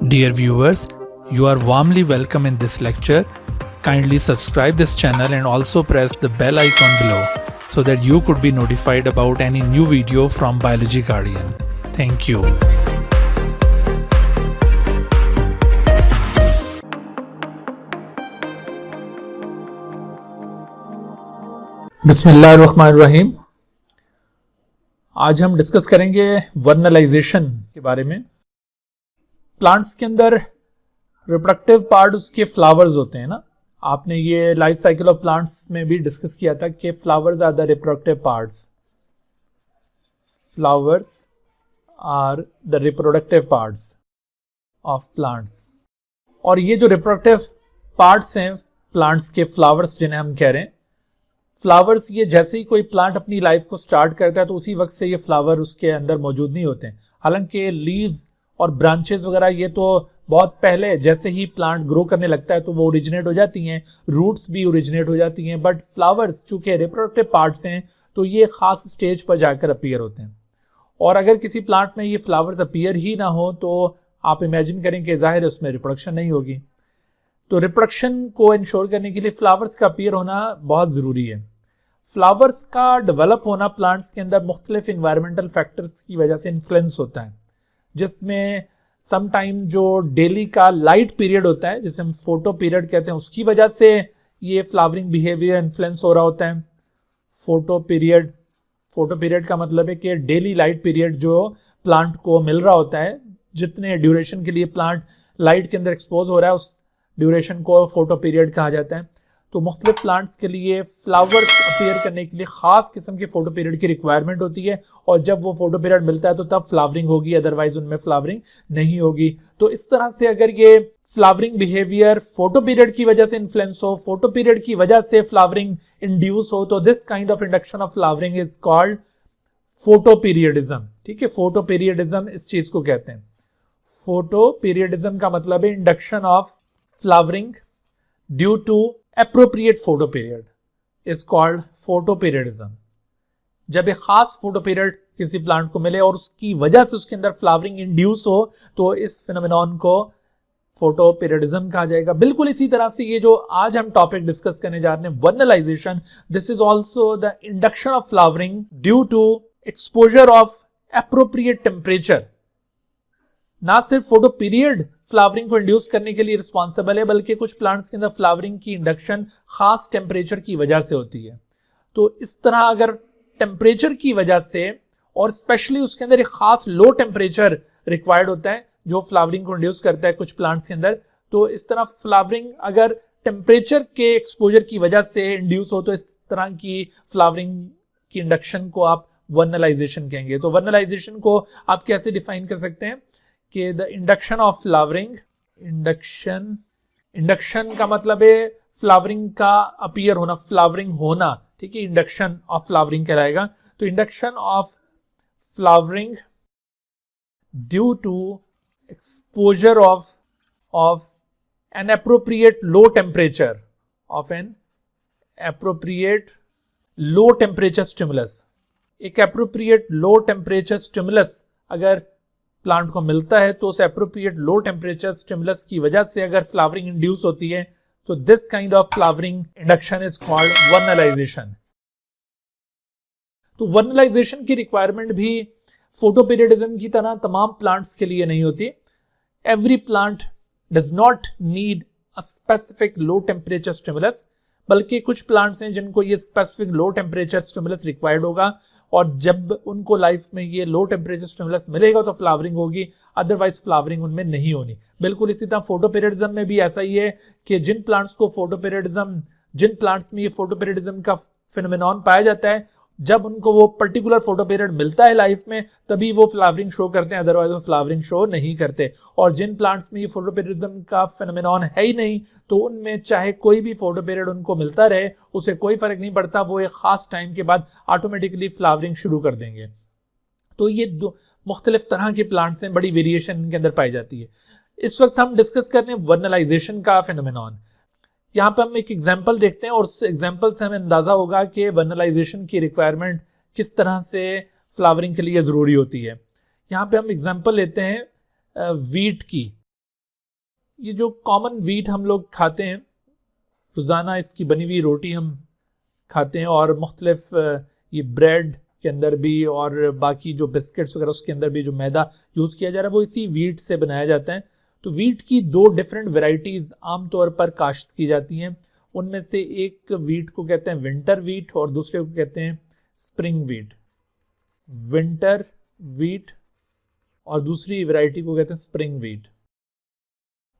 Dear viewers, you are warmly welcome in this lecture. Kindly subscribe this channel and also press the bell icon below so that you could be notified about any new video from Biology Guardian. Thank you. बिस्मिल्लाहिर्रहमानिर्रहीम। आज हम discuss करेंगे vernalization के बारे में। Plants के अंदर reproductive part उसके फ्लावर्स होते हैं ना। आपने ये लाइफ साइकिल ऑफ प्लांट्स में भी डिस्कस किया था कि flowers are the reproductive parts. Flowers are the reproductive parts of plants. और ये जो रिप्रोडक्टिव पार्ट्स हैं प्लांट्स के, फ्लावर्स जिन्हें हम कह रहे हैं, फ्लावर्स ये जैसे ही कोई प्लांट अपनी लाइफ को स्टार्ट करता है तो उसी वक्त से ये फ्लावर उसके अंदर मौजूद नहीं होते हैं। हालांकि लीव्स और ब्रांचेस वगैरह ये तो बहुत पहले जैसे ही प्लांट ग्रो करने लगता है तो वो ओरिजिनेट हो जाती हैं, रूट्स भी ओरिजिनेट हो जाती हैं। बट फ्लावर्स चूँकि रिप्रोडक्टिव पार्ट्स हैं तो ये ख़ास स्टेज पर जाकर अपीयर होते हैं। और अगर किसी प्लांट में ये फ्लावर्स अपीयर ही ना हो तो आप इमेजिन करें कि ज़ाहिर है उसमें रिप्रोडक्शन नहीं होगी। तो रिप्रोडक्शन को इंश्योर करने के लिए फ्लावर्स का अपीयर होना बहुत ज़रूरी है। फ्लावर्स का डेवलप होना प्लांट्स के अंदर मुख्तलिफ इन्वायरमेंटल फैक्टर्स की वजह से इन्फ्लुएंस होता है, जिसमें सम टाइम जो डेली का लाइट पीरियड होता है जिसे हम फोटो पीरियड कहते हैं, उसकी वजह से ये फ्लावरिंग बिहेवियर इन्फ्लुएंस हो रहा होता है। फोटो पीरियड का मतलब है कि डेली लाइट पीरियड जो प्लांट को मिल रहा होता है, जितने ड्यूरेशन के लिए प्लांट लाइट के अंदर एक्सपोज हो रहा है उस ड्यूरेशन को फोटो पीरियड कहा जाता है। तो मुख्तलिफ प्लांट्स के लिए फ्लावर्स अपीयर करने के लिए ख़ास किस्म के फोटो पीरियड की रिक्वायरमेंट होती है, और जब वो फोटो पीरियड मिलता है तो तब फ्लावरिंग होगी, अदरवाइज उनमें फ्लावरिंग नहीं होगी। तो इस तरह से अगर ये फ्लावरिंग बिहेवियर फोटो पीरियड की वजह से इन्फ्लुएंस हो, फोटो पीरियड की वजह से फ्लावरिंग इंड्यूस हो, तो this kind of induction of flowering is called photo periodism. ठीक है, फोटो पीरियडिज्म इस चीज को कहते हैं। फोटो पीरियडिज्म का मतलब है induction of flowering due to appropriate photo period is called photoperiodism। जब एक खास फोटो पीरियड किसी प्लांट को मिले और उसकी वजह से उसके अंदर फ्लावरिंग इंड्यूस हो तो इस फिनोमेनॉन को फोटोपीरियडिज्म कहा जाएगा। बिल्कुल इसी तरह से ये जो आज हम टॉपिक डिस्कस करने जा रहे हैं vernalisation, this is also the induction of flowering due to exposure of appropriate temperature. ना सिर्फ फोटो पीरियड फ्लावरिंग को इंड्यूस करने के लिए रिस्पॉन्सिबल है, बल्कि कुछ प्लांट्स के अंदर फ्लावरिंग की इंडक्शन खास टेम्परेचर की वजह से होती है। तो इस तरह अगर टेम्परेचर की वजह से, और स्पेशली उसके अंदर एक खास लो टेम्परेचर रिक्वायर्ड होता है जो फ्लावरिंग को इंड्यूस करता है कुछ प्लांट्स के अंदर, तो इस तरह फ्लावरिंग अगर टेम्परेचर के एक्सपोजर की वजह से इंड्यूस हो तो इस तरह की फ्लावरिंग की इंडक्शन को आप वर्नलाइजेशन कहेंगे। तो वर्नलाइजेशन को आप कैसे डिफाइन कर सकते हैं कि the induction of flowering, induction का मतलब है फ्लावरिंग का अपीयर होना, फ्लावरिंग होना। ठीक है, इंडक्शन ऑफ फ्लावरिंग कहलाएगा। तो induction of flowering due to exposure of an appropriate low temperature, of an appropriate low temperature stimulus. एक एप्रोप्रिएट लो टेम्परेचर स्टिमुलस अगर प्लांट को मिलता है तो उस एप्रोप्रिएट लो टेम्परेचर स्टिमुलस की वजह से अगर फ्लावरिंग इंड्यूस होती है तो this kind of flowering induction is called vernalization. तो वर्नलाइजेशन की रिक्वायरमेंट भी फोटोपीरियडिज्म की तरह तमाम प्लांट्स के लिए नहीं होती। Every plant does not need a specific low temperature stimulus, बल्कि कुछ प्लांट्स हैं जिनको ये स्पेसिफिक लो टेम्परेचर स्टिमुलस रिक्वायर्ड होगा, और जब उनको लाइफ में ये लो टेम्परेचर स्टिमुलस मिलेगा तो फ्लावरिंग होगी, अदरवाइज फ्लावरिंग उनमें नहीं होनी। बिल्कुल इसी तरह फोटोपीरियडिज्म में भी ऐसा ही है कि जिन प्लांट्स में ये फोटोपीरियडिज्म का फिनोमेनॉन पाया जाता है, जब उनको वो पर्टिकुलर फोटो पीरियड मिलता है लाइफ में तभी वो फ्लावरिंग शो करते हैं, अदरवाइज वो फ्लावरिंग शो नहीं करते। और जिन प्लांट्स में ये फोटो पीरियडिज्म का फिनोमेनॉन है ही नहीं तो उनमें चाहे कोई भी फोटो पीरियड उनको मिलता रहे उसे कोई फर्क नहीं पड़ता, वो एक खास टाइम के बाद ऑटोमेटिकली फ्लावरिंग शुरू कर देंगे। तो ये दो मुख्तलिफ तरह के प्लांट्स हैं, बड़ी वेरिएशन इनके अंदर पाई जाती है। इस वक्त हम डिस्कस कर रहे हैं वर्नलाइजेशन का फिनोमेनॉन। यहाँ पे हम एक एग्जाम्पल देखते हैं और उस एग्जाम्पल से हमें अंदाजा होगा कि वर्नलाइजेशन की रिक्वायरमेंट किस तरह से फ्लावरिंग के लिए ज़रूरी होती है। यहाँ पे हम एग्जाम्पल लेते हैं वीट की। ये जो कॉमन वीट हम लोग खाते हैं रोज़ाना, इसकी बनी हुई रोटी हम खाते हैं, और मुख्तलिफ ये ब्रेड के अंदर भी और बाकी जो बिस्किट्स वगैरह उसके अंदर भी जो मैदा यूज़ किया जा रहा है वो इसी वीट से बनाया जाता है। तो वीट की 2 डिफरेंट वेराइटीज़ आमतौर पर काश्त की जाती हैं। उनमें से एक वीट को कहते हैं विंटर वीट और दूसरे को कहते हैं स्प्रिंग वीट। विंटर वीट और दूसरी वैरायटी को कहते हैं स्प्रिंग वीट।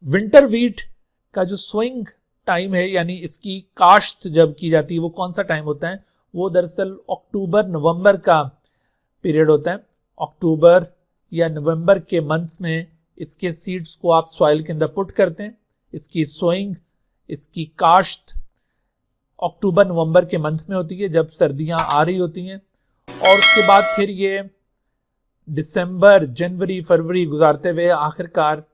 विंटर वीट का जो सोइंग टाइम है, यानी इसकी काश्त जब की जाती है, वो कौन सा टाइम होता है? वो दरअसल अक्टूबर नवंबर का पीरियड होता है। अक्टूबर या नवंबर के मंथ्स में इसके सीड्स को आप सॉइल के अंदर पुट करते हैं। इसकी सोइंग, इसकी काश्त अक्टूबर नवंबर के मंथ में होती है जब सर्दियां आ रही होती हैं, और उसके बाद फिर ये दिसंबर, जनवरी, फरवरी गुजारते हुए आखिरकार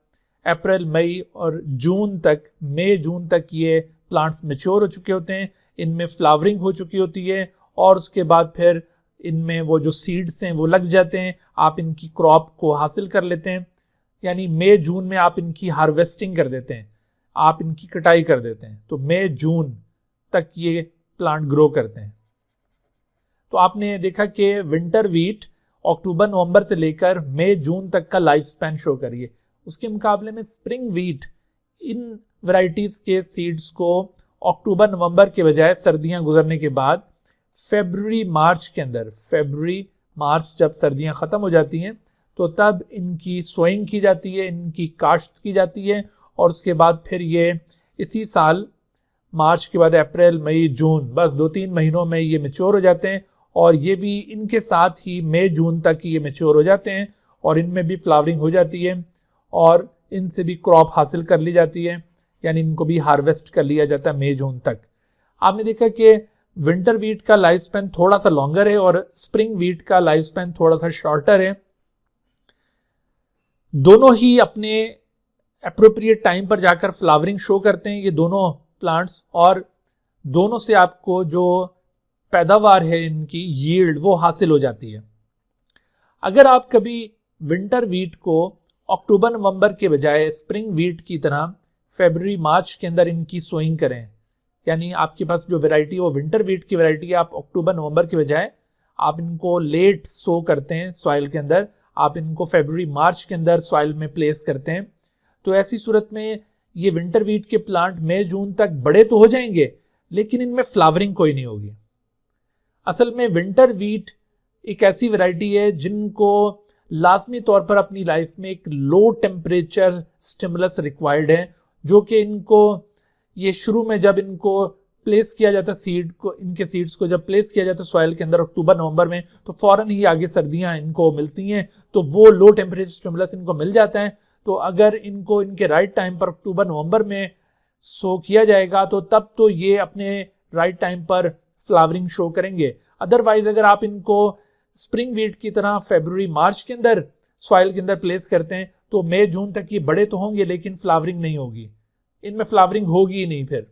अप्रैल, मई और जून तक, मई जून तक ये प्लांट्स मैच्योर हो चुके होते हैं, इनमें फ्लावरिंग हो चुकी होती है, और उसके बाद फिर इनमें वो जो सीड्स हैं वो लग जाते हैं, आप इनकी क्रॉप को हासिल कर लेते हैं। यानी मई जून में आप इनकी हार्वेस्टिंग कर देते हैं, आप इनकी कटाई कर देते हैं, तो मई जून तक ये प्लांट ग्रो करते हैं। तो आपने देखा कि विंटर वीट अक्टूबर नवंबर से लेकर मई जून तक का लाइफ स्पैन शो करिए। उसके मुकाबले में स्प्रिंग वीट, इन वैरायटीज के सीड्स को अक्टूबर नवंबर के बजाय सर्दियां गुजरने के बाद फरवरी मार्च के अंदर, फरवरी मार्च जब सर्दियां ख़त्म हो जाती हैं तो तब इनकी सोइंग की जाती है, इनकी काश्त की जाती है, और उसके बाद फिर ये इसी साल मार्च के बाद अप्रैल, मई, जून, बस 2-3 महीनों में ये मैच्योर हो जाते हैं, और ये भी इनके साथ ही मई जून तक ये मैच्योर हो जाते हैं, और इनमें भी फ्लावरिंग हो जाती है और इनसे भी क्रॉप हासिल कर ली जाती है, यानी इनको भी हार्वेस्ट कर लिया जाता है मई जून तक। आपने देखा कि विंटर वीट का लाइफ स्पैन थोड़ा सा लॉन्गर है और स्प्रिंग वीट का लाइफ स्पैन थोड़ा सा शॉर्टर है। दोनों ही अपने अप्रोप्रिएट टाइम पर जाकर फ्लावरिंग शो करते हैं ये दोनों प्लांट्स, और दोनों से आपको जो पैदावार है इनकी यील्ड वो हासिल हो जाती है। अगर आप कभी विंटर वीट को अक्टूबर नवंबर के बजाय स्प्रिंग वीट की तरह फरवरी मार्च के अंदर इनकी सोइंग करें, यानी आपके पास जो वैरायटी वो विंटर वीट की वैरायटी है, आप अक्टूबर नवंबर के बजाय आप इनको लेट सो करते हैं सॉइल के अंदर, आप इनको फरवरी मार्च के अंदर सॉइल में प्लेस करते हैं, तो ऐसी सूरत में ये विंटर वीट के प्लांट मई जून तक बड़े तो हो जाएंगे लेकिन इनमें फ्लावरिंग कोई नहीं होगी। असल में विंटर वीट एक ऐसी वैरायटी है जिनको लाजमी तौर पर अपनी लाइफ में एक लो टेम्परेचर स्टिमुलस रिक्वायर्ड है, जो कि इनको ये शुरू में जब इनको प्लेस किया जाता है सीड को, इनके सीड्स को जब प्लेस किया जाता है सॉइल के अंदर अक्टूबर नवंबर में, तो फौरन ही आगे सर्दियां इनको मिलती हैं, तो वो लो टेम्परेचर स्टिमुलस इनको मिल जाता है। तो अगर इनको इनके राइट टाइम पर अक्टूबर नवंबर में सो किया जाएगा तो तब तो ये अपने राइट टाइम पर फ्लावरिंग शो करेंगे। अदरवाइज अगर आप इनको स्प्रिंग वीट की तरह फरवरी मार्च के अंदर सॉइल के अंदर प्लेस करते हैं तो मई जून तक ये बड़े तो होंगे लेकिन फ्लावरिंग नहीं होगी, इनमें फ्लावरिंग होगी ही नहीं। फिर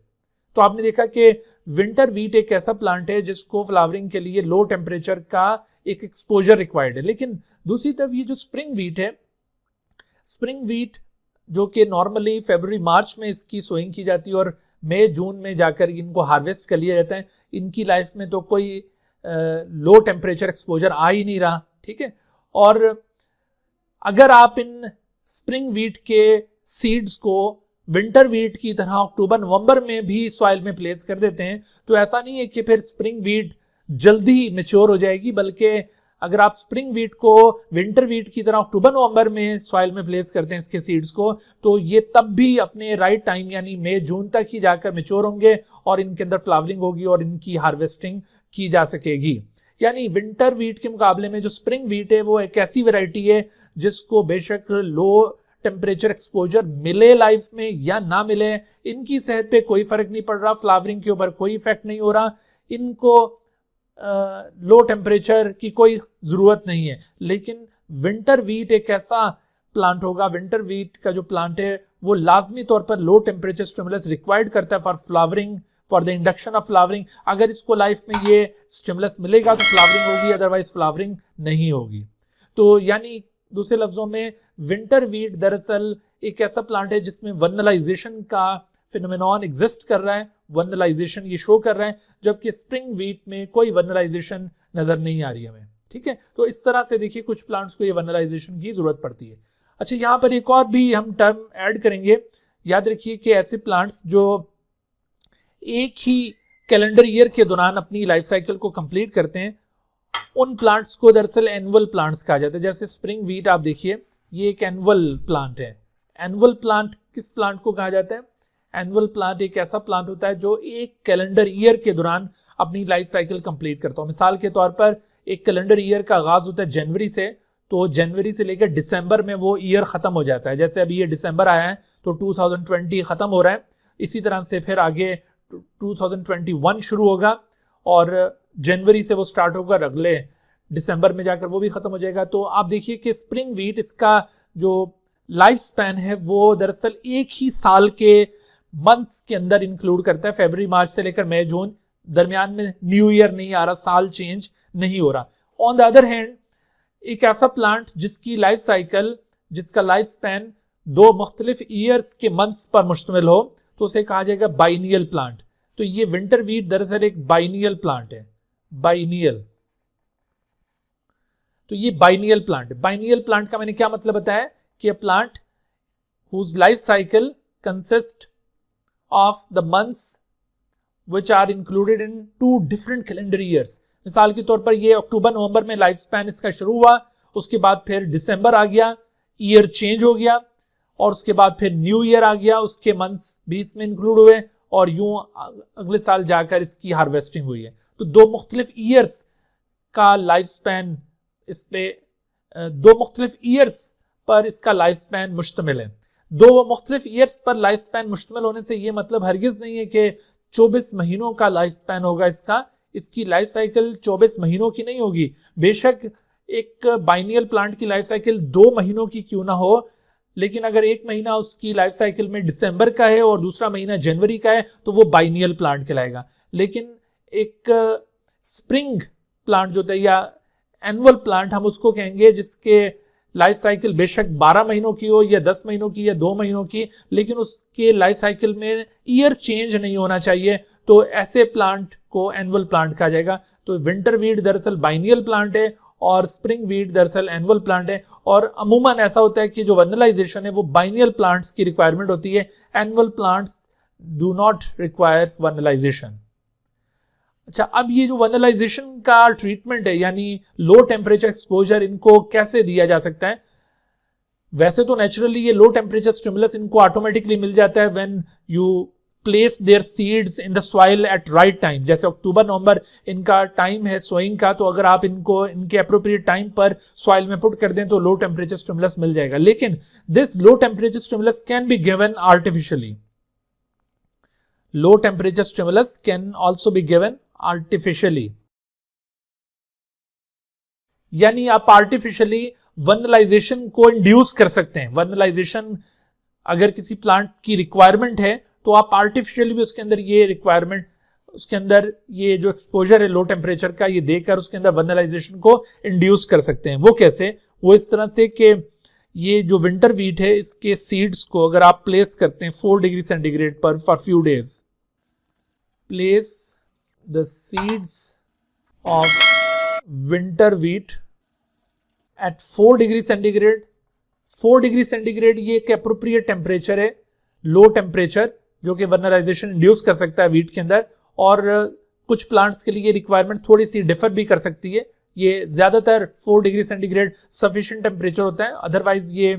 तो आपने देखा कि विंटर वीट एक ऐसा प्लांट है जिसको फ्लावरिंग के लिए लो टेम्परेचर का एक एक्सपोजर रिक्वायर्ड है। लेकिन दूसरी तरफ ये जो स्प्रिंग वीट है, स्प्रिंग वीट जो कि नॉर्मली फरवरी मार्च में इसकी सोइंग की जाती है और मई जून में जाकर इनको हार्वेस्ट कर लिया जाता है, इनकी लाइफ में तो कोई लो टेम्परेचर एक्सपोजर आ ही नहीं रहा, ठीक है। और अगर आप इन स्प्रिंग वीट के सीड्स को विंटर वीट की तरह अक्टूबर नवंबर में भी सॉइल में प्लेस कर देते हैं तो ऐसा नहीं है कि फिर स्प्रिंग वीट जल्दी मैच्योर हो जाएगी, बल्कि अगर आप स्प्रिंग वीट को विंटर वीट की तरह अक्टूबर नवंबर में सॉइल में प्लेस करते हैं इसके सीड्स को, तो ये तब भी अपने राइट टाइम यानी मई जून तक ही जाकर मैच्योर होंगे और इनके अंदर फ्लावरिंग होगी और इनकी हार्वेस्टिंग की जा सकेगी। यानी विंटर वीट के मुकाबले में जो स्प्रिंग वीट है वो एक ऐसी वैरायटी है जिसको बेशक लो टेम्परेचर एक्सपोजर मिले लाइफ में या ना मिले, इनकी सेहत पे कोई फर्क नहीं पड़ रहा, फ्लावरिंग के ऊपर कोई इफेक्ट नहीं हो रहा, इनको लो टेम्परेचर की कोई ज़रूरत नहीं है। लेकिन विंटर वीट एक ऐसा प्लांट होगा, विंटर वीट का जो प्लांट है वो लाजमी तौर पर लो टेम्परेचर स्टिमुलस रिक्वायर्ड करता है for flowering, for the induction of flowering. अगर इसको लाइफ में ये स्टिमुलस मिलेगा तो फ्लावरिंग होगी, अदरवाइज फ्लावरिंग नहीं होगी। तो यानी दूसरे लफ्जों में विंटर वीट दरअसल एक ऐसा प्लांट है जिसमें वर्नलाइजेशन का फिनोमेनॉन एग्जिस्ट कर रहा है, वर्नलाइजेशन ये शो कर रहा है, जबकि स्प्रिंग वीट में कोई वर्नलाइजेशन नजर नहीं आ रही है हमें। ठीक है, तो इस तरह से देखिए कुछ प्लांट्स को ये वर्नलाइजेशन की जरूरत पड़ती है। अच्छा, यहाँ पर एक और भी हम टर्म ऐड करेंगे। याद रखिए कि ऐसे प्लांट्स जो एक ही कैलेंडर ईयर के दौरान अपनी लाइफ साइकिल को कंप्लीट करते हैं, उन प्लांट्स को दरअसल एनुअल प्लांट्स कहा जाता है। जैसे स्प्रिंग वीट आप देखिए, ये एक एनुअल प्लांट है। एनुअल प्लांट किस प्लांट को कहा जाता है? एनुअल प्लांट एक ऐसा प्लांट होता है जो एक कैलेंडर ईयर के दौरान अपनी लाइफ साइकिल कंप्लीट करता है। मिसाल के तौर पर एक कैलेंडर ईयर का आगाज होता है जनवरी से, तो जनवरी से लेकर दिसंबर में वो ईयर खत्म हो जाता है। जैसे अभी ये दिसंबर आया है तो 2020 खत्म हो रहा है, इसी तरह से फिर आगे 2021 शुरू होगा और जनवरी से वो स्टार्ट होकर अगले दिसंबर में जाकर वो भी खत्म हो जाएगा। तो आप देखिए कि स्प्रिंग वीट, इसका जो लाइफ स्पैन है वो दरअसल एक ही साल के मंथ्स के अंदर इंक्लूड करता है। फरवरी मार्च से लेकर मई जून, दरमियान में न्यू ईयर नहीं आ रहा, साल चेंज नहीं हो रहा। ऑन द अदर हैंड एक ऐसा प्लांट जिसकी लाइफ साइकिल, जिसका लाइफ स्पैन दो मुख्तलिफ ईयर्स के मंथ्स पर मुश्तमिल हो, तो उसे कहा जाएगा बाइनियल प्लांट। तो ये विंटर वीट दरअसल एक बाइनियल प्लांट है। बाइनियल, तो ये बाइनियल प्लांट है। बाइनियल प्लांट का मैंने क्या मतलब बताया कि a plant whose life cycle consist of the months which are included in two different calendar years। मिसाल के तौर पर ये अक्टूबर नवंबर में लाइफ स्पैन इसका शुरू हुआ, उसके बाद फिर दिसंबर आ गया, ईयर चेंज हो गया, और उसके बाद फिर न्यू ईयर आ गया, उसके मंथ्स भी इसमें इंक्लूड हुए, और यूं अगले साल जाकर इसकी हार्वेस्टिंग हुई है। तो दो मुख्तलिफ ईयर्स का लाइफ स्पैन इस पे, दो मुख्तलिफ ईयर्स पर इसका लाइफ स्पैन मुश्तमिल है। दो मुख्तलिफ ईयर्स पर लाइफ स्पैन मुश्तमिल होने से ये मतलब हरगिज नहीं है कि 24 महीनों का लाइफ स्पैन होगा इसका। इसकी लाइफ साइकिल 24 महीनों की नहीं होगी। बेशक एक बाइनियल प्लांट की लाइफ साइकिल 2 महीनों की क्यों ना हो, लेकिन अगर एक महीना उसकी लाइफ साइकिल में दिसंबर का है और दूसरा महीना जनवरी का है तो वो बाइनियल प्लांट कहलाएगा। लेकिन एक स्प्रिंग प्लांट जो होता है या एनुअल प्लांट, हम उसको कहेंगे जिसके लाइफ साइकिल बेशक 12 महीनों की हो या 10 महीनों की या 2 महीनों की, लेकिन उसके लाइफ साइकिल में ईयर चेंज नहीं होना चाहिए, तो ऐसे प्लांट को एनुअल प्लांट कहा जाएगा। तो विंटर वीट दरअसल बाइनियल प्लांट है और स्प्रिंग वीट दरअसल एनुअल प्लांट है। और अमूमन ऐसा होता है कि जो वर्नलाइजेशन है वो बाइनियल प्लांट्स की रिक्वायरमेंट होती है, annual plants do not require vernalization. अच्छा, अब ये जो वर्नलाइजेशन का ट्रीटमेंट है यानी लो टेम्परेचर एक्सपोजर, इनको कैसे दिया जा सकता है? वैसे तो नेचुरली ये लो टेम्परेचर स्टिमुलस इनको ऑटोमेटिकली मिल जाता है when you place their seeds in the soil at right time. जैसे अक्टूबर नवंबर इनका टाइम है सोइंग का, तो अगर आप इनको इनके अप्रोप्रिएट टाइम पर सॉइल में पुट कर दें तो लो टेम्परेचर स्टिमुलस मिल जाएगा। लेकिन this low temperature stimulus can be given artificially. Low temperature stimulus can also be given artificially, यानी आप आर्टिफिशियली वर्नलाइजेशन को इंड्यूस कर सकते हैं। वर्नलाइजेशन अगर किसी प्लांट की रिक्वायरमेंट है तो आप आर्टिफिशियली भी उसके अंदर ये रिक्वायरमेंट, उसके अंदर ये जो एक्सपोजर है लो टेम्परेचर का, ये देकर उसके अंदर वर्नलाइजेशन को इंड्यूस कर सकते हैं। वो कैसे? वो इस तरह से कि ये जो विंटर वीट है इसके सीड्स को अगर आप प्लेस करते हैं 4 डिग्री सेंटीग्रेड पर for few days, place the seeds of winter wheat at 4 degree centigrade. 4 degree centigrade ये एक अप्रोप्रिएट टेम्परेचर है, लो टेम्परेचर, जो कि वर्नलाइजेशन इंड्यूस कर सकता है वीट के अंदर। और कुछ प्लांट्स के लिए रिक्वायरमेंट थोड़ी सी डिफर भी कर सकती है। ये ज्यादातर 4 डिग्री सेंटीग्रेड सफिशिएंट टेम्परेचर होता है, अदरवाइज ये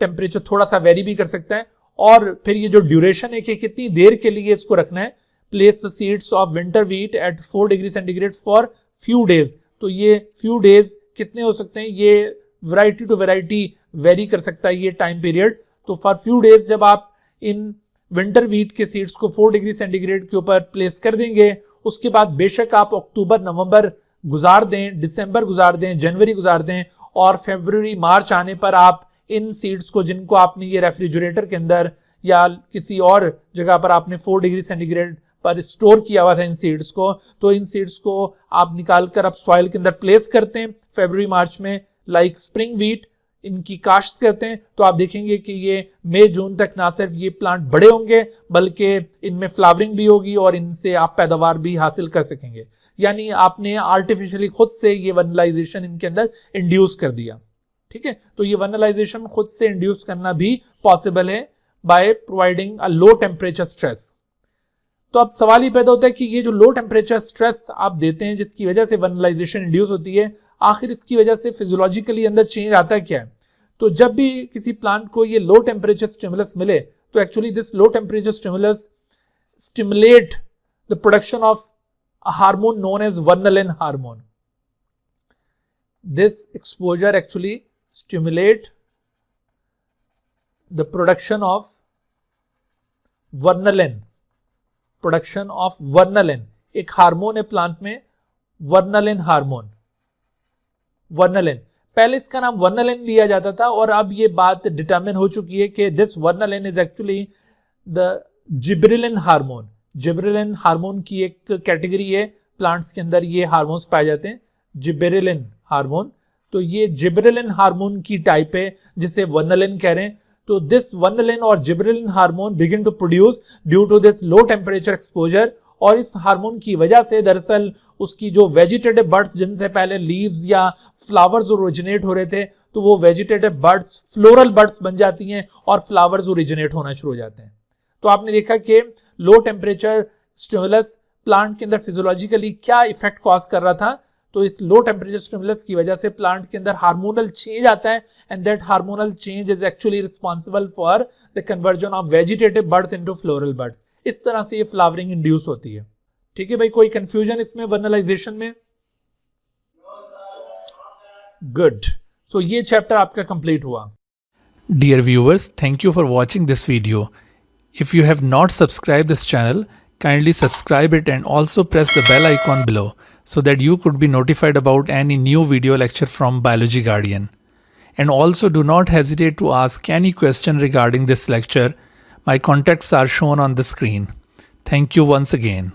टेम्परेचर थोड़ा सा वेरी भी कर सकता है। और फिर ये जो ड्यूरेशन है कि कितनी देर के लिए इसको रखना है, place the seeds of winter wheat at 4 degree centigrade for few days. तो ये फ्यू डेज कितने हो सकते हैं? ये वैरायटी टू वैरायटी वेरी कर सकता है ये टाइम पीरियड। तो फॉर फ्यू डेज जब आप इन विंटर वीट के सीड्स को 4 डिग्री सेंटीग्रेड के ऊपर प्लेस कर देंगे, उसके बाद बेशक आप अक्टूबर नवंबर गुजार दें, दिसंबर गुजार दें, जनवरी गुजार दें, और फरवरी मार्च आने पर आप इन सीड्स को, जिनको आपने ये रेफ्रिजरेटर के अंदर या किसी और जगह पर आपने 4 डिग्री सेंटीग्रेड पर स्टोर किया हुआ था इन सीड्स को, तो इन सीड्स को आप निकाल कर आप सॉइल के अंदर प्लेस करते हैं फरवरी मार्च में, लाइक स्प्रिंग वीट। इनकी काश्त करते हैं तो आप देखेंगे कि ये मई जून तक ना सिर्फ ये प्लांट बड़े होंगे बल्कि इनमें फ्लावरिंग भी होगी और इनसे आप पैदावार भी हासिल कर सकेंगे। यानी आपने आर्टिफिशियली खुद से ये वनलाइजेशन इनके अंदर इंड्यूस कर दिया। ठीक है, तो ये वनलाइजेशन खुद से इंड्यूस करना भी पॉसिबल है by providing a low temperature stress. तो अब सवाल ये पैदा होता है कि ये जो लो टेम्परेचर स्ट्रेस आप देते हैं जिसकी वजह से वनलाइजेशन इंड्यूस होती है, आखिर इसकी वजह से फिजियोलॉजिकली अंदर चेंज आता है क्या है? तो जब भी किसी प्लांट को ये लो टेम्परेचर स्टिमुलस मिले तो actually this low temperature stimulus stimulate the production of a hormone known as vernalin hormone. This exposure actually stimulate the production of vernalin. Production of vernalin, एक हार्मोन है plant में, वर्नलिन hormone. वर्नलिन, पहले इसका नाम वर्नलिन लिया जाता था और अब ये बात डिटरमिन हो चुकी है कि this vernalin is actually the gibberellin hormone. Gibberellin hormone की एक कैटेगरी है, प्लांट्स के अंदर ये हार्मोन्स पाए जाते हैं, जिब्रेलिन हार्मोन। तो ये जिब्रेलिन हार्मोन की टाइप है जिसे वर्नलिन कह रहे हैं। तो दिस वर्नलिन और gibberellin hormone begin to produce due to this low temperature exposure, और इस हार्मोन की वजह से दरअसल उसकी जो वेजिटेटिव बर्ड्स जिनसे पहले लीव्स या फ्लावर्स ओरिजिनेट हो रहे थे, तो वो वेजिटेटिव बर्ड्स फ्लोरल बर्ड्स बन जाती हैं और फ्लावर्स ओरिजिनेट होना शुरू हो जाते हैं। तो आपने देखा कि लो टेम्परेचर स्टिमुलस प्लांट के अंदर फिजियोलॉजिकली क्या इफेक्ट कॉज कर रहा था। तो इस लो टेम्परेचर स्टिमुलस की वजह से प्लांट के अंदर हार्मोनल चेंज आता है and that hormonal change is actually responsible for the conversion of vegetative birds into floral birds. इस तरह से ये फ्लावरिंग इंड्यूस होती है। ठीक है भाई, कोई कंफ्यूजन इसमें वर्नलाइजेशन में? गुड, सो ये चैप्टर आपका कंप्लीट हुआ। Dear viewers, thank you for watching this video. If you have not subscribed this channel, kindly subscribe it and also press the bell icon below so that you could be notified about any new video lecture from Biology Guardian. And also do not hesitate to ask any question regarding this lecture. My contacts are shown on the screen. Thank you once again.